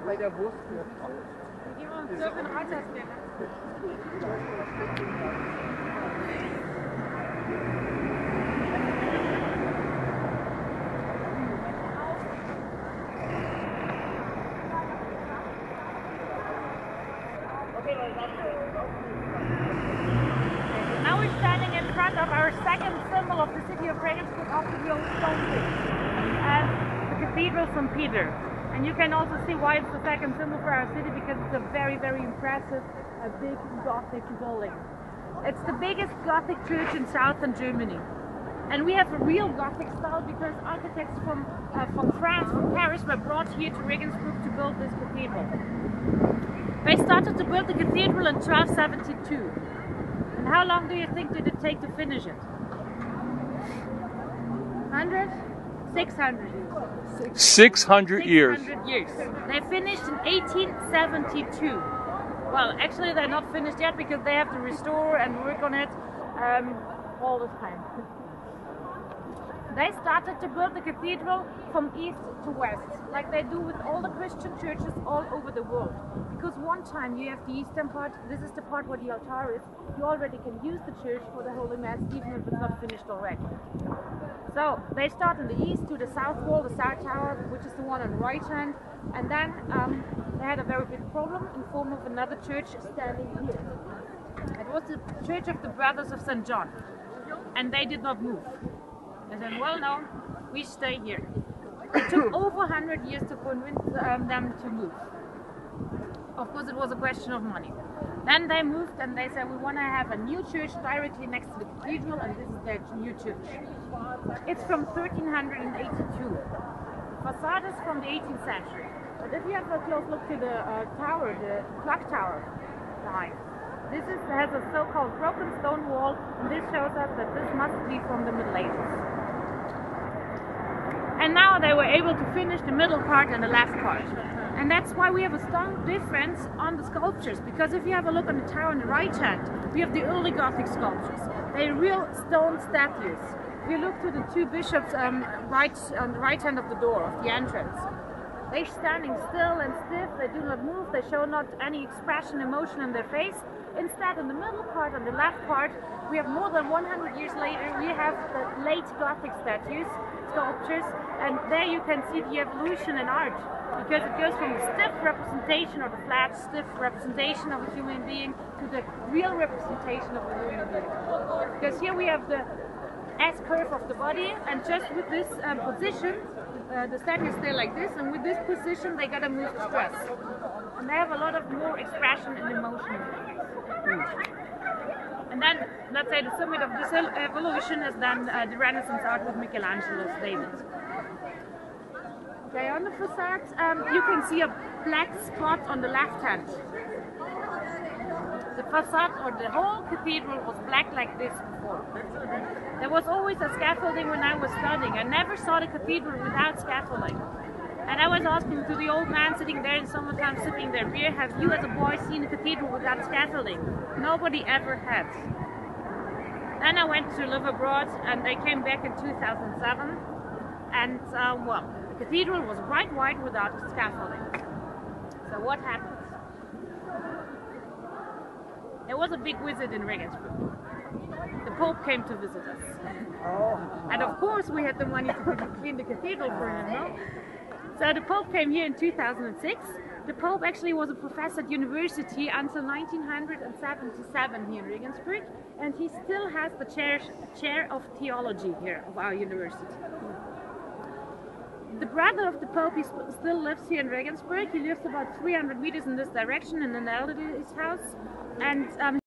bei der Wurst. Die wir uns dürfen Reiterspielen. Now we're standing in front of our second symbol of the city of Regensburg after the old stone thing, and the Cathedral St. Peter. And you can also see why it's the second symbol for our city, because it's a very, very impressive, big Gothic building. It's the biggest Gothic church in southern Germany. And we have a real Gothic style because architects from France, from Paris, were brought here to Regensburg to build this cathedral. They started to build the cathedral in 1272. And how long do you think did it take to finish it? 100? 600 years. 600 years. 600 years. They finished in 1872. Well, actually they're not finished yet because they have to restore and work on it all the time. They started to build the cathedral from east to west, like they do with all the Christian churches all over the world. Because one time you have the eastern part, this is the part where the altar is, you already can use the church for the Holy Mass even if it's not finished already. So they start in the east to the south wall, the south tower, which is the one on the right hand, and then they had a very big problem in form of another church standing here. It was the Church of the Brothers of St. John, and they did not move. They said, well, no, we stay here. It took over 100 years to convince them to move. Of course, it was a question of money. Then they moved and they said, we want to have a new church directly next to the cathedral, and this is their new church. It's from 1382. The facade is from the 18th century. But if you have a close look to the tower, the clock tower behind, this has a so-called broken stone wall, and this shows us that this must be from the Middle Ages. And now they were able to finish the middle part and the left part. And that's why we have a strong difference on the sculptures, because if you have a look on the tower on the right hand, we have the early Gothic sculptures. They're real stone statues. If you look to the two bishops on the right hand of the door, of the entrance, they're standing still and stiff, they do not move, they show not any expression, emotion in their face. Instead, in the middle part, on the left part, we have more than 100 years later, we have the late Gothic statues, sculptures, and there you can see the evolution in art, because it goes from the stiff representation, or the flat, stiff representation of a human being, to the real representation of a human being. Because here we have the S curve of the body, and just with this position, the statues stay like this, and with this position they gotta move the stress. And they have a lot of more expression and emotion. And then, let's say the summit of this evolution is then the Renaissance art with Michelangelo's David. Okay, on the facade you can see a black spot on the left hand. The facade or the whole cathedral was black like this before. There was always a scaffolding when I was studying. I never saw the cathedral without scaffolding. And I was asking to the old man sitting there in summertime sipping their beer, have you as a boy seen a cathedral without scaffolding? Nobody ever had. Then I went to live abroad and I came back in 2007, and well, the cathedral was bright white without scaffolding. So what happened? There was a big visit in Regensburg. The Pope came to visit us. And of course we had the money to clean the cathedral for him, no? So the Pope came here in 2006. The Pope actually was a professor at university until 1977 here in Regensburg, and he still has the chair of theology here of our university. The brother of the Pope still lives here in Regensburg. He lives about 300 meters in this direction in an elderly's house, and